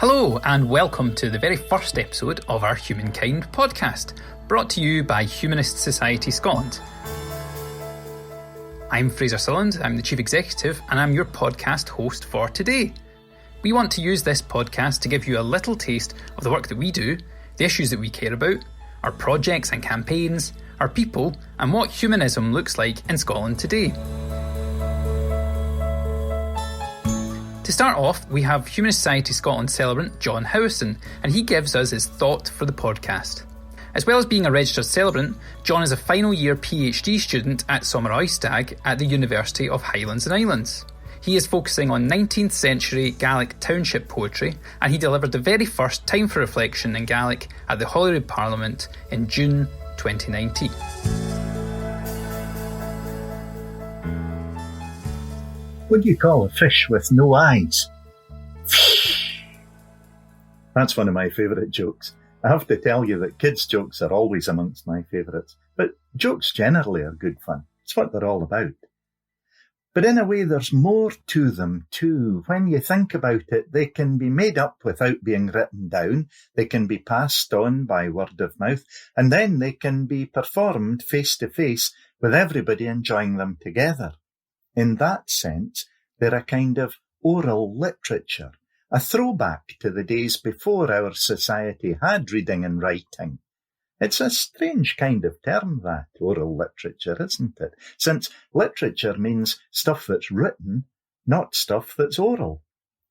Hello and welcome to the very first episode of our Humankind podcast, brought to you by Humanist Society Scotland. I'm Fraser Sutherland, I'm the Chief Executive, and I'm your podcast host for today. We want to use this podcast to give you a little taste of the work that we do, the issues that we care about, our projects and campaigns, our people, and what humanism looks like in Scotland today. To start off, we have Humanist Society Scotland celebrant John Howison, and he gives us his thought for the podcast. As well as being a registered celebrant, John is a final year PhD student at Somerset at the University of Highlands and Islands. He is focusing on 19th century Gaelic township poetry, and he delivered the very first Time for Reflection in Gaelic at the Holyrood Parliament in June 2019. What do you call a fish with no eyes? That's one of my favourite jokes. I have to tell you that kids' jokes are always amongst my favourites, but jokes generally are good fun. It's what they're all about. But in a way, there's more to them too. When you think about it, they can be made up without being written down, they can be passed on by word of mouth, and then they can be performed face to face with everybody enjoying them together. In that sense, they're a kind of oral literature, a throwback to the days before our society had reading and writing. It's a strange kind of term, that, oral literature, isn't it? Since literature means stuff that's written, not stuff that's oral.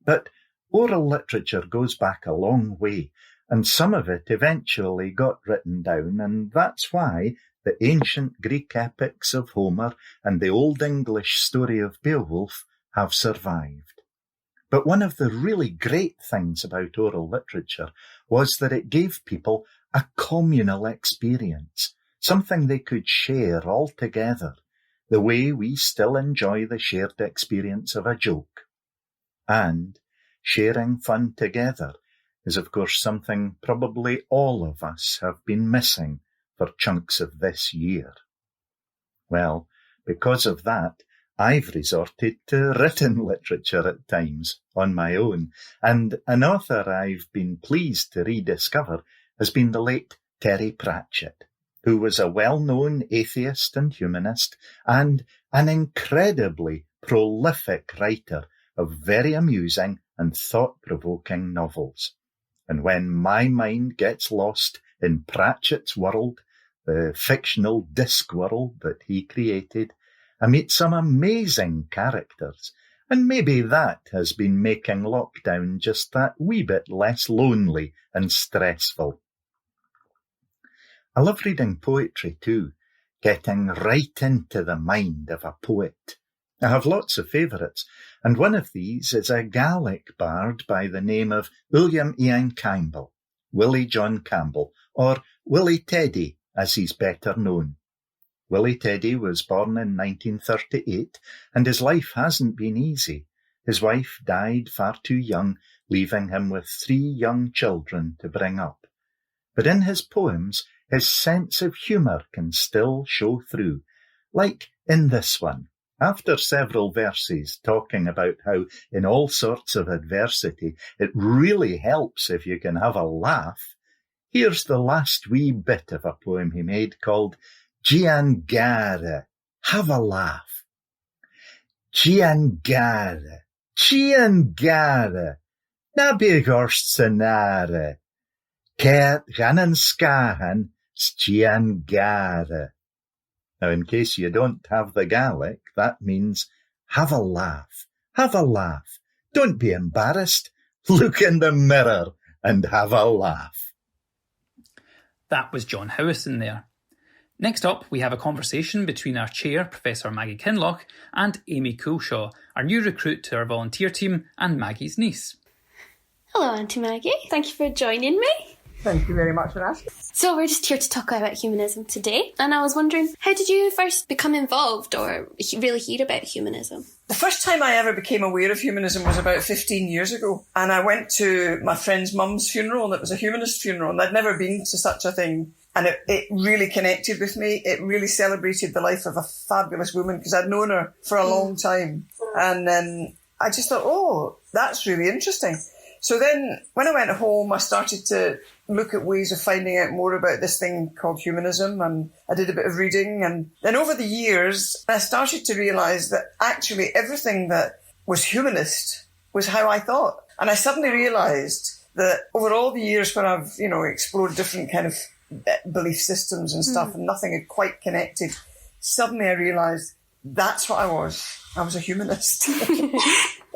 But oral literature goes back a long way, and some of it eventually got written down, and that's why the ancient Greek epics of Homer and the Old English story of Beowulf have survived. But one of the really great things about oral literature was that it gave people a communal experience, something they could share all together, the way we still enjoy the shared experience of a joke. And sharing fun together is, of course, something probably all of us have been missing for chunks of this year. Well, because of that, I've resorted to written literature at times on my own, and an author I've been pleased to rediscover has been the late Terry Pratchett, who was a well-known atheist and humanist and an incredibly prolific writer of very amusing and thought-provoking novels. And when my mind gets lost in Pratchett's world, the fictional Discworld that he created, I meet some amazing characters, and maybe that has been making lockdown just that wee bit less lonely and stressful. I love reading poetry too, getting right into the mind of a poet. I have lots of favourites, and one of these is a Gaelic bard by the name of William Ian Campbell, Willie John Campbell, or Willie Teddy, as he's better known. Willie Teddy was born in 1938, and his life hasn't been easy. His wife died far too young, leaving him with 3 young children to bring up. But in his poems, his sense of humour can still show through, like in this one. After several verses talking about how in all sorts of adversity it really helps if you can have a laugh, here's the last wee bit of a poem he made called Dèan Gàire, have a laugh. Dèan Gàire, na big orst sanare, Cert ganan scahan, Dèan Gàire. Now, in case you don't have the Gaelic, that means have a laugh, have a laugh. Don't be embarrassed. Look in the mirror and have a laugh. That was John Howison there. Next up, we have a conversation between our chair, Professor Maggie Kinloch, and Amy Coulshaw, our new recruit to our volunteer team and Maggie's niece. Hello, Auntie Maggie. Thank you for joining me. Thank you very much for asking. So we're just here to talk about humanism today, and I was wondering, how did you first become involved or really hear about humanism? The first time I ever became aware of humanism was about 15 years ago, and I went to my friend's mum's funeral, and it was a humanist funeral, and I'd never been to such a thing. And it really connected with me. It really celebrated the life of a fabulous woman, because I'd known her for a long time. And I just thought, oh, that's really interesting. So then when I went home, I started to look at ways of finding out more about this thing called humanism, and I did a bit of reading. And then over the years, I started to realise that actually everything that was humanist was how I thought. And I suddenly realised that over all the years when I've, explored different kind of belief systems and stuff, and nothing had quite connected, suddenly I realised that's what I was. I was a humanist.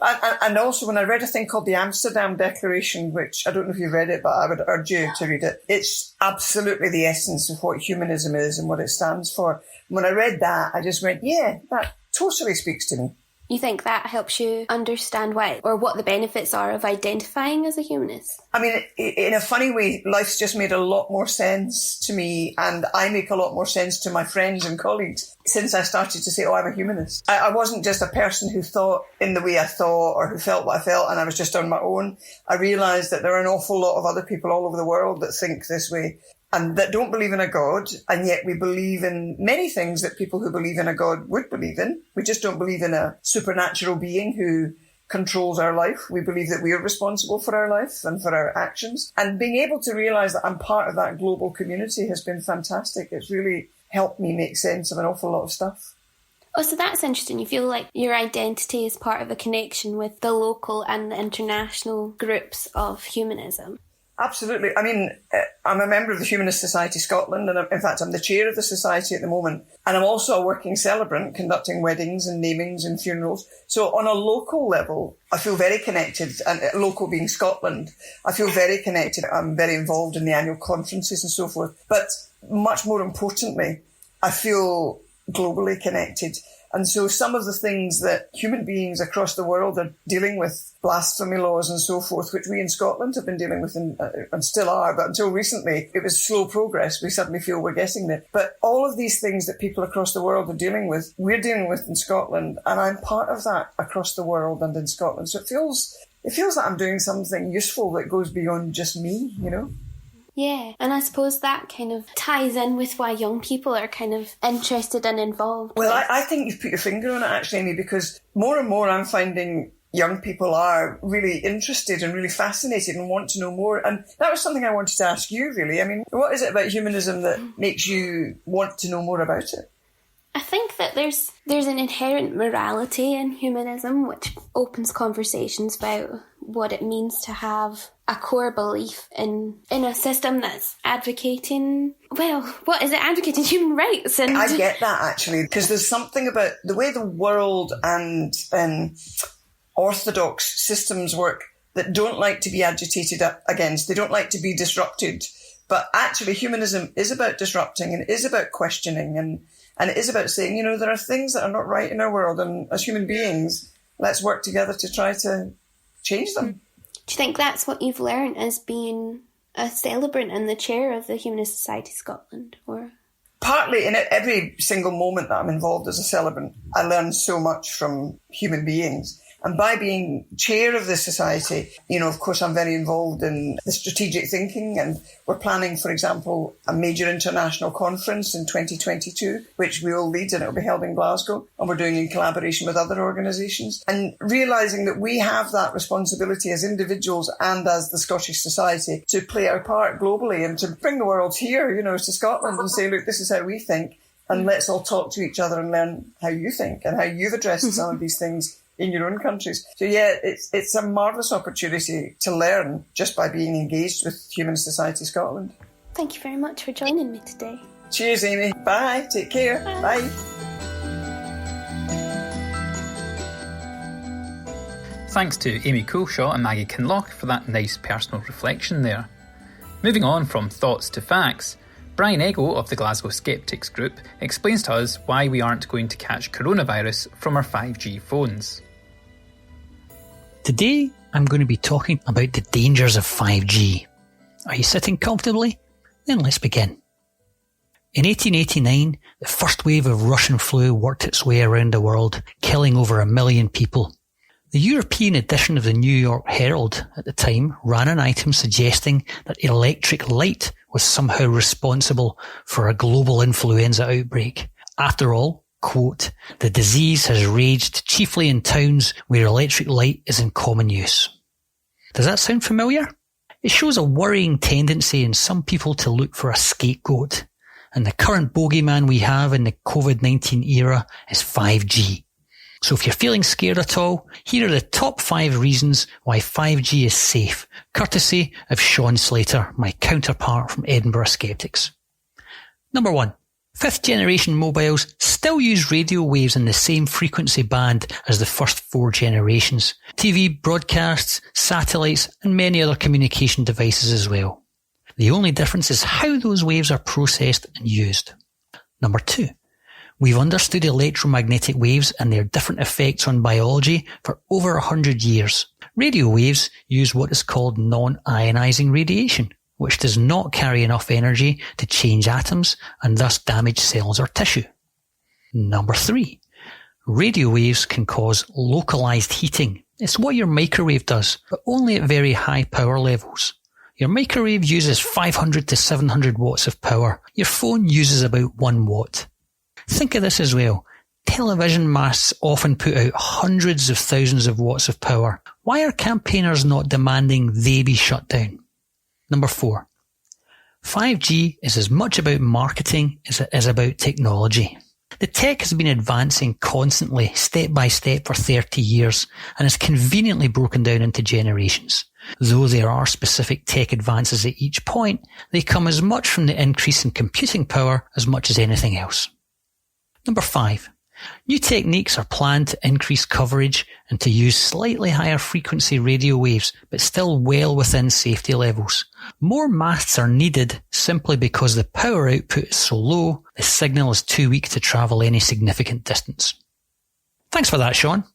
And also when I read a thing called the Amsterdam Declaration, which I don't know if you've read it, but I would urge you to read it. It's absolutely the essence of what humanism is and what it stands for. When I read that, I just went, yeah, that totally speaks to me. You think that helps you understand why, or what the benefits are of identifying as a humanist? I mean, in a funny way, life's just made a lot more sense to me, and I make a lot more sense to my friends and colleagues since I started to say, oh, I'm a humanist. I wasn't just a person who thought in the way I thought or who felt what I felt and I was just on my own. I realised that there are an awful lot of other people all over the world that think this way, and that don't believe in a God, and yet we believe in many things that people who believe in a God would believe in. We just don't believe in a supernatural being who controls our life. We believe that we are responsible for our life and for our actions. And being able to realise that I'm part of that global community has been fantastic. It's really helped me make sense of an awful lot of stuff. Oh, so that's interesting. You feel like your identity is part of a connection with the local and the international groups of humanism. Absolutely. I mean, I'm a member of the Humanist Society Scotland, and in fact, I'm the chair of the society at the moment. And I'm also a working celebrant, conducting weddings and namings and funerals. So on a local level, I feel very connected, and local being Scotland, I feel very connected. I'm very involved in the annual conferences and so forth. But much more importantly, I feel globally connected. And so some of the things that human beings across the world are dealing with, blasphemy laws and so forth, which we in Scotland have been dealing with and still are, but until recently it was slow progress. We suddenly feel we're getting there. But all of these things that people across the world are dealing with, we're dealing with in Scotland, and I'm part of that across the world and in Scotland. So it feels like I'm doing something useful that goes beyond just me, Yeah, and I suppose that kind of ties in with why young people are kind of interested and involved. Well, I think you've put your finger on it, actually, Amy, because more and more I'm finding young people are really interested and really fascinated and want to know more. And that was something I wanted to ask you, really. I mean, what is it about humanism that makes you want to know more about it? I think that there's an inherent morality in humanism which opens conversations about what it means to have a core belief in a system that's advocating, what is it? Advocating human rights. And I get that, actually, because there's something about the way the world and orthodox systems work that don't like to be agitated against. They don't like to be disrupted. But actually, humanism is about disrupting and is about questioning and it is about saying, there are things that are not right in our world, and as human beings, let's work together to try to change them. Do you think that's what you've learned as being a celebrant and the chair of the Humanist Society Scotland? Or partly, in every single moment that I'm involved as a celebrant, I learn so much from human beings. And by being chair of the society, of course, I'm very involved in the strategic thinking, and we're planning, for example, a major international conference in 2022, which we will lead, and it will be held in Glasgow, and we're doing in collaboration with other organisations. And realising that we have that responsibility as individuals and as the Scottish society to play our part globally and to bring the world here, to Scotland and say, look, this is how we think, and let's all talk to each other and learn how you think and how you've addressed some of these things in your own countries. So yeah, it's a marvellous opportunity to learn just by being engaged with Humanist Society Scotland. Thank you very much for joining me today. Cheers, Amy. Bye. Take care. Bye. Thanks to Amy Coulshaw and Maggie Kinloch for that nice personal reflection there. Moving on from thoughts to facts, Brian Ego of the Glasgow Skeptics group explains to us why we aren't going to catch coronavirus from our 5G phones. Today, I'm going to be talking about the dangers of 5G. Are you sitting comfortably? Then let's begin. In 1889, the first wave of Russian flu worked its way around the world, killing over 1 million people. The European edition of the New York Herald at the time ran an item suggesting that electric light was somehow responsible for a global influenza outbreak. After all, quote, the disease has raged chiefly in towns where electric light is in common use. Does that sound familiar? It shows a worrying tendency in some people to look for a scapegoat, and the current bogeyman we have in the COVID-19 era is 5G. So if you're feeling scared at all, here are the top 5 reasons why 5G is safe, courtesy of Sean Slater, my counterpart from Edinburgh Skeptics. Number 1. 5th generation mobiles still use radio waves in the same frequency band as the first 4 generations. TV, broadcasts, satellites, and many other communication devices as well. The only difference is how those waves are processed and used. Number 2. We've understood electromagnetic waves and their different effects on biology for over 100 years. Radio waves use what is called non-ionizing radiation, which does not carry enough energy to change atoms and thus damage cells or tissue. Number 3. Radio waves can cause localized heating. It's what your microwave does, but only at very high power levels. Your microwave uses 500 to 700 watts of power. Your phone uses about 1 watt. Think of this as well. Television masts often put out hundreds of thousands of watts of power. Why are campaigners not demanding they be shut down? Number 4. 5G is as much about marketing as it is about technology. The tech has been advancing constantly, step by step for 30 years, and is conveniently broken down into generations. Though there are specific tech advances at each point, they come as much from the increase in computing power as much as anything else. Number 5. New techniques are planned to increase coverage and to use slightly higher frequency radio waves, but still well within safety levels. More masts are needed simply because the power output is so low, the signal is too weak to travel any significant distance. Thanks for that, Sean.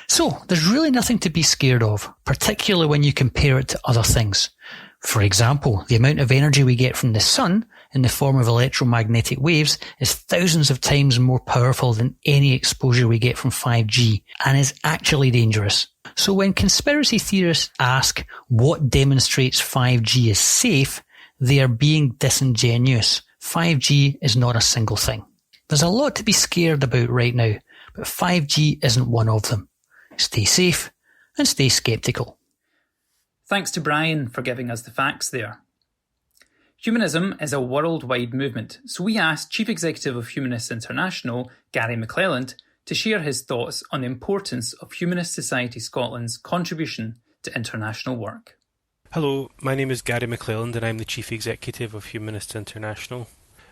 So, there's really nothing to be scared of, particularly when you compare it to other things. For example, the amount of energy we get from the sun in the form of electromagnetic waves is thousands of times more powerful than any exposure we get from 5G and is actually dangerous. So when conspiracy theorists ask what demonstrates 5G is safe, they are being disingenuous. 5G is not a single thing. There's a lot to be scared about right now, but 5G isn't one of them. Stay safe and stay sceptical. Thanks to Brian for giving us the facts there. Humanism is a worldwide movement, so we asked Chief Executive of Humanist International, Gary Mcclelland, to share his thoughts on the importance of Humanist Society Scotland's contribution to international work. Hello, my name is Gary Mcclelland and I'm the Chief Executive of Humanist International.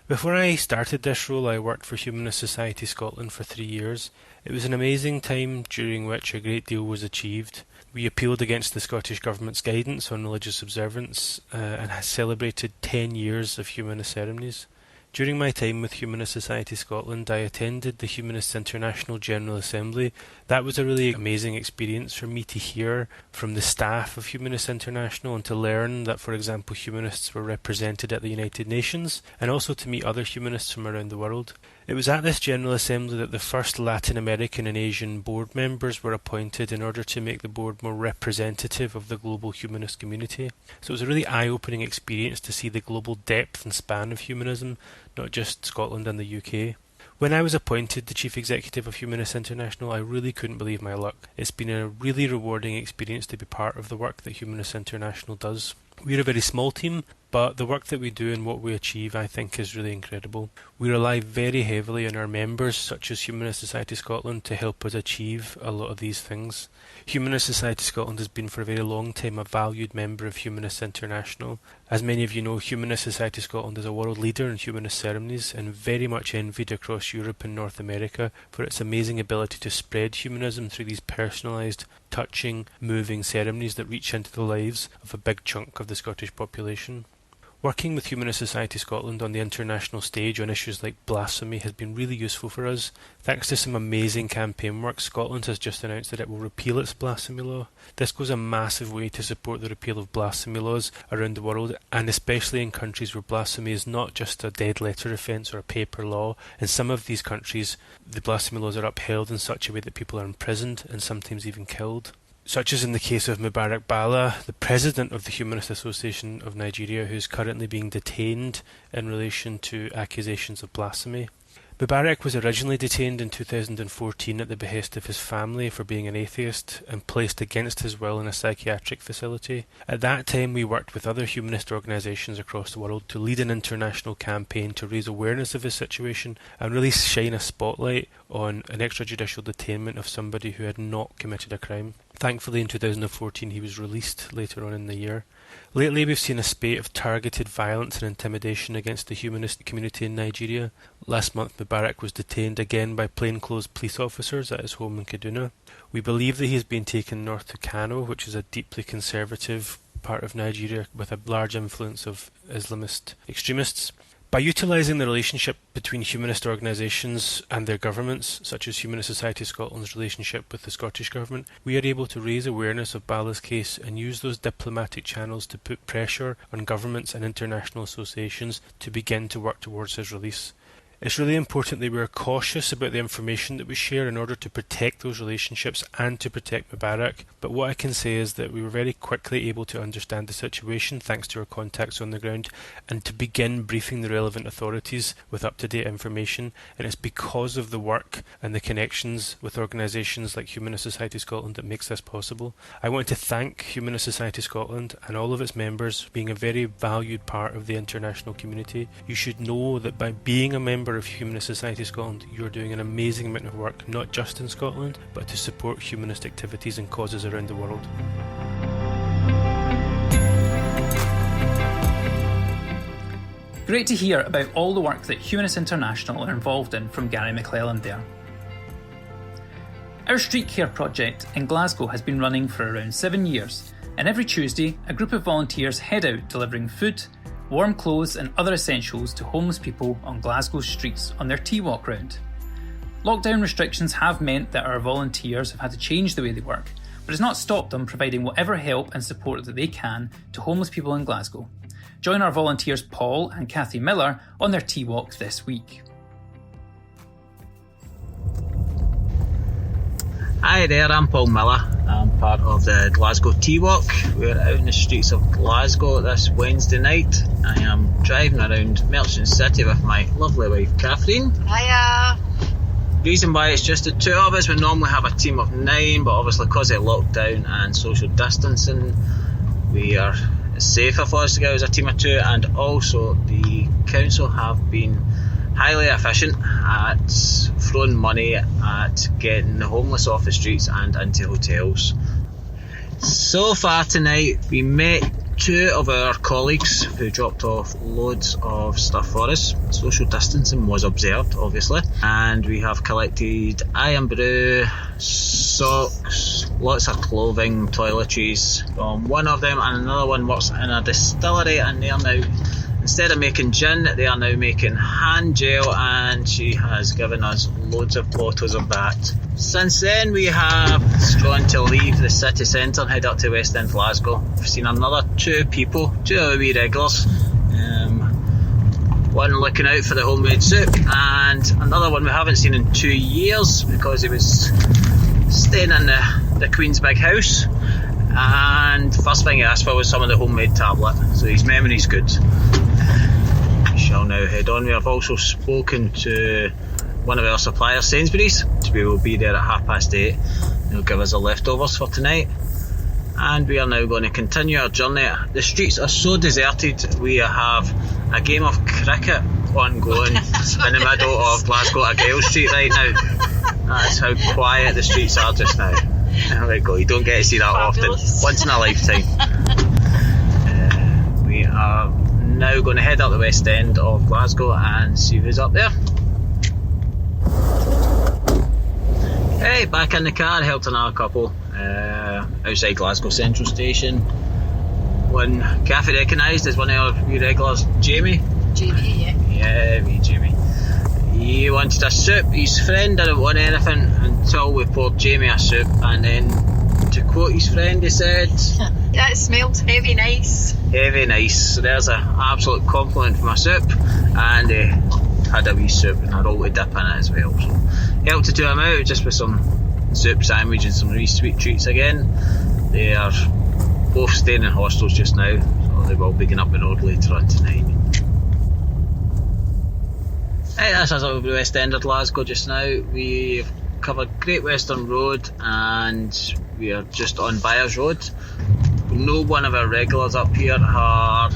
Before I started this role, I worked for Humanist Society Scotland for 3 years. It was an amazing time during which a great deal was achieved. We appealed against the Scottish Government's guidance on religious observance and has celebrated 10 years of humanist ceremonies. During my time with Humanist Society Scotland, I attended the Humanist International General Assembly. That was a really amazing experience for me to hear from the staff of Humanist International and to learn that, for example, humanists were represented at the United Nations, and also to meet other humanists from around the world. It was at this General Assembly that the first Latin American and Asian board members were appointed in order to make the board more representative of the global humanist community. So it was a really eye-opening experience to see the global depth and span of humanism, not just Scotland and the UK. When I was appointed the Chief Executive of Humanist International, I really couldn't believe my luck. It's been a really rewarding experience to be part of the work that Humanist International does. We're a very small team, but the work that we do and what we achieve, I think, is really incredible. We rely very heavily on our members, such as Humanist Society Scotland, to help us achieve a lot of these things. Humanist Society Scotland has been for a very long time a valued member of Humanist International. As many of you know, Humanist Society Scotland is a world leader in humanist ceremonies and very much envied across Europe and North America for its amazing ability to spread humanism through these personalised, touching, moving ceremonies that reach into the lives of a big chunk of the Scottish population. Working with Humanist Society Scotland on the international stage on issues like blasphemy has been really useful for us. Thanks to some amazing campaign work, Scotland has just announced that it will repeal its blasphemy law. This goes a massive way to support the repeal of blasphemy laws around the world, and especially in countries where blasphemy is not just a dead letter offence or a paper law. In some of these countries, the blasphemy laws are upheld in such a way that people are imprisoned and sometimes even killed. Such as in the case of Mubarak Bala, the president of the Humanist Association of Nigeria, who is currently being detained in relation to accusations of blasphemy. Mubarak was originally detained in 2014 at the behest of his family for being an atheist and placed against his will in a psychiatric facility. At that time, we worked with other humanist organisations across the world to lead an international campaign to raise awareness of his situation and really shine a spotlight on an extrajudicial detainment of somebody who had not committed a crime. Thankfully, in 2014, he was released later on in the year. Lately, we've seen a spate of targeted violence and intimidation against the humanist community in Nigeria. Last month, Mubarak was detained again by plainclothes police officers at his home in Kaduna. We believe that he has been taken north to Kano, which is a deeply conservative part of Nigeria with a large influence of Islamist extremists. By utilising the relationship between humanist organisations and their governments, such as Humanist Society Scotland's relationship with the Scottish Government, we are able to raise awareness of Bala's case and use those diplomatic channels to put pressure on governments and international associations to begin to work towards his release. It's really important that we are cautious about the information that we share in order to protect those relationships and to protect Mubarak. But what I can say is that we were very quickly able to understand the situation thanks to our contacts on the ground and to begin briefing the relevant authorities with up-to-date information. And it's because of the work and the connections with organisations like Humanist Society Scotland that makes this possible. I want to thank Humanist Society Scotland and all of its members for being a very valued part of the international community. You should know that by being a member of Humanist Society Scotland, you're doing an amazing amount of work, not just in Scotland, but to support humanist activities and causes around the world. Great to hear about all the work that Humanist International are involved in from Gary Mcclelland there. Our SteetCare project in Glasgow has been running for around 7 years, and every Tuesday a group of volunteers head out delivering food, warm clothes and other essentials to homeless people on Glasgow's streets on their tea walk round. Lockdown restrictions have meant that our volunteers have had to change the way they work, but it's not stopped them providing whatever help and support that they can to homeless people in Glasgow. Join our volunteers Paul and Kathy Miller on their tea walk this week. Hi there, I'm Paul Miller. I'm part of the Glasgow Tea Walk. We're out in the streets of Glasgow this Wednesday night. I am driving around Merchant City with my lovely wife Catherine. Hiya! Reason why it's just the two of us, we normally have a team of 9, but obviously because of lockdown and social distancing, it's safer for us to go as a team of 2, and also the council have been highly efficient at throwing money at getting the homeless off the streets and into hotels. So far tonight we met 2 of our colleagues who dropped off loads of stuff for us. Social distancing was observed, obviously, and we have collected iron brew, socks, lots of clothing, toiletries from one of them, and another one works in a distillery, and they are now, instead of making gin, they are now making hand gel, and she has given us loads of bottles of that. Since then we have gone to leave the city centre and head up to West End Glasgow. We've seen another 2 people, 2 of the wee regulars. One looking out for the homemade soup, and another one we haven't seen in 2 years because he was staying in the Queen's big house, and first thing he asked for was some of the homemade tablet, so his memory's good. We shall now head on. We have also spoken to one of our suppliers, Sainsbury's, so we will be there at 8:30. They'll give us the leftovers for tonight, and we are now going to continue our journey. The streets are so deserted. We have a game of cricket ongoing in the middle of Glasgow Argyle Street right now. That's how quiet the streets are just now. There we go, you don't get to see that Fabulous. often, once in a lifetime. We are now going to head up the West End of Glasgow and see who's up there. Hey, back in the car, helped another couple outside Glasgow Central Station. One Kathy recognised as one of our wee regulars, Jamie. Jamie, yeah. Yeah, wee Jamie. He wanted a soup. His friend didn't want anything until we poured Jamie a soup, and then, to quote his friend, he said, Yeah, it smelled heavy nice. heavy nice. So there's an absolute compliment for my soup, and he had a wee soup and a roll to dip in it as well. So helped the 2 of them out just with some soup sandwich and some wee sweet treats again. They are both staying in hostels just now, so they will be getting up the road later on tonight. Hey, that's us over the West End of Glasgow just now. We've covered Great Western Road and we are just on Byers Road. No one of our regulars up here. Her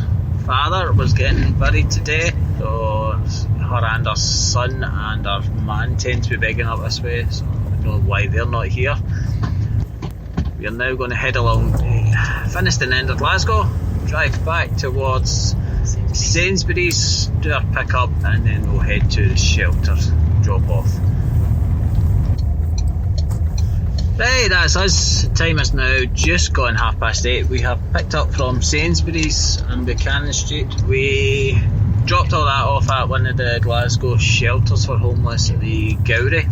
father was getting buried today, so her and her son and her man tend to be begging up this way, so I don't know why they're not here. We are now going to head along Finnieston end of Glasgow, drive back towards Sainsbury's, do our pick up, and then we'll head to the shelter drop off. Right, that's us. The time is now just gone 8:30. We have picked up from Sainsbury's on Buchanan Street. We dropped all that off at one of the Glasgow shelters for homeless at the Gàire.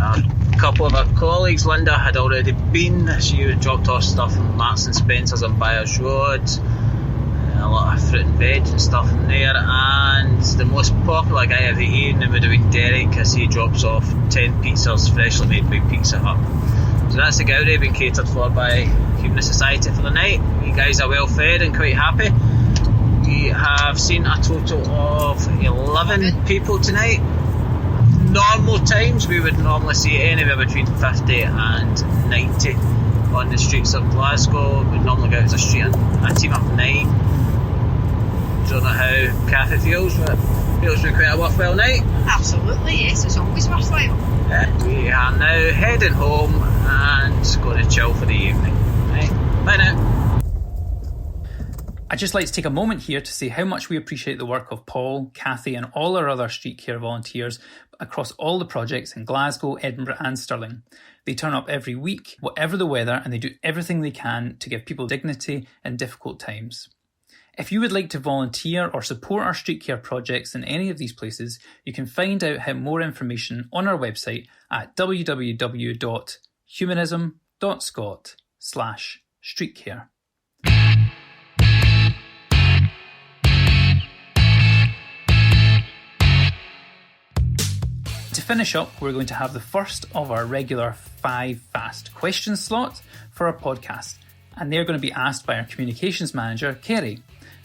A couple of our colleagues, Linda, had already been. She dropped off stuff from Marks and Spencer's on Byers Road. A lot of fruit and veg and stuff in there, and the most popular guy of the evening would have been Derek, as he drops off 10 pizzas freshly made by Pizza Hut. So that's the Gàire being catered for by Humanist Society for the night. You guys are well fed and quite happy. We have seen a total of 11 people tonight. Normal times we would normally see anywhere between 50 and 90 on the streets of Glasgow. We'd normally go out as a team of 9. Don't know how Kathy feels, but it feels like quite a worthwhile night. Absolutely, yes, it's always worthwhile. We are now heading home and going to chill for the evening. Right, bye now. I'd just like to take a moment here to say how much we appreciate the work of Paul, Kathy and all our other street care volunteers across all the projects in Glasgow, Edinburgh and Stirling. They turn up every week, whatever the weather, and they do everything they can to give people dignity in difficult times. If you would like to volunteer or support our street care projects in any of these places, you can find out more information on our website at www.humanism.scot/streetcare. To finish up, we're going to have the first of our regular 5 fast questions slot for our podcast, and they're going to be asked by our communications manager, Kerry.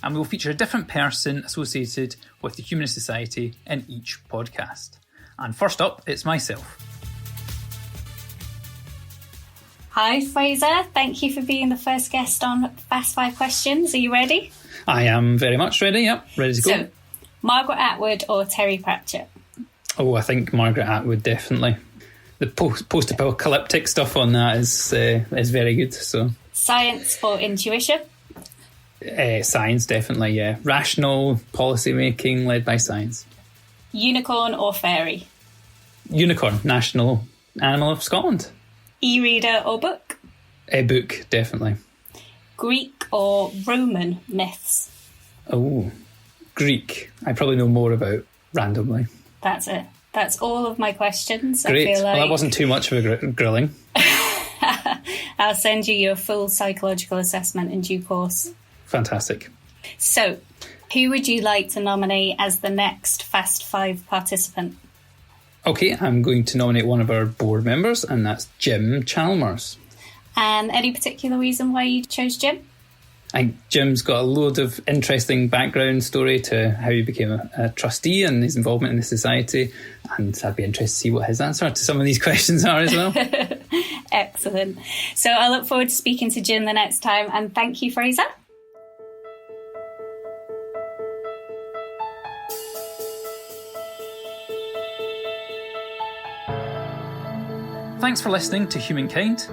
And we will feature a different person associated with the Humanist Society in each podcast. And first up, it's myself. Hi Fraser, thank you for being the first guest on Fast 5 Questions. Are you ready? I am very much ready, yep, ready to go. So, Margaret Atwood or Terry Pratchett? Oh, I think Margaret Atwood, definitely. The post-apocalyptic stuff on that is very good. So, Science or intuition? Science, definitely, yeah. Rational policy making led by science. Unicorn or fairy? Unicorn, national animal of Scotland. E-reader or book? A book, definitely. Greek or Roman myths? Oh, Greek. I probably know more about randomly. That's it. That's all of my questions. Great. I feel like... Well, that wasn't too much of a grilling. I'll send you your full psychological assessment in due course. Fantastic. So, who would you like to nominate as the next Fast 5 participant? Okay, I'm going to nominate one of our board members, and that's Jim Chalmers. And any particular reason why you chose Jim? I think Jim's got a load of interesting background story to how he became a trustee and his involvement in the society, and I'd be interested to see what his answer to some of these questions are as well. Excellent. So I look forward to speaking to Jim the next time, and thank you, Fraser. Thanks for listening to Humankind.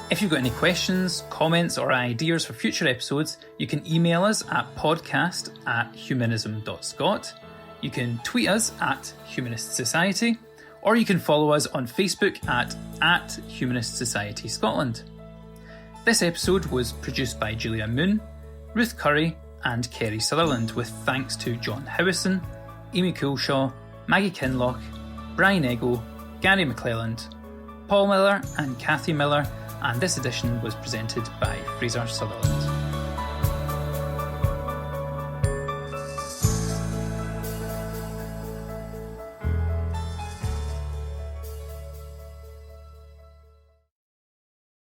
If you've got any questions, comments or ideas for future episodes, you can email us at podcast@humanism.scot. You can tweet us at Humanist Society, or you can follow us on Facebook at Humanist Society Scotland. This episode was produced by Julia Moon, Ruth Curry and Kerry Sutherland, with thanks to John Howison, Amy Coulshaw, Maggie Kinloch, Brian Ego, Gary Mcclelland, Paul Miller and Kathy Miller, and this edition was presented by Fraser Sutherland.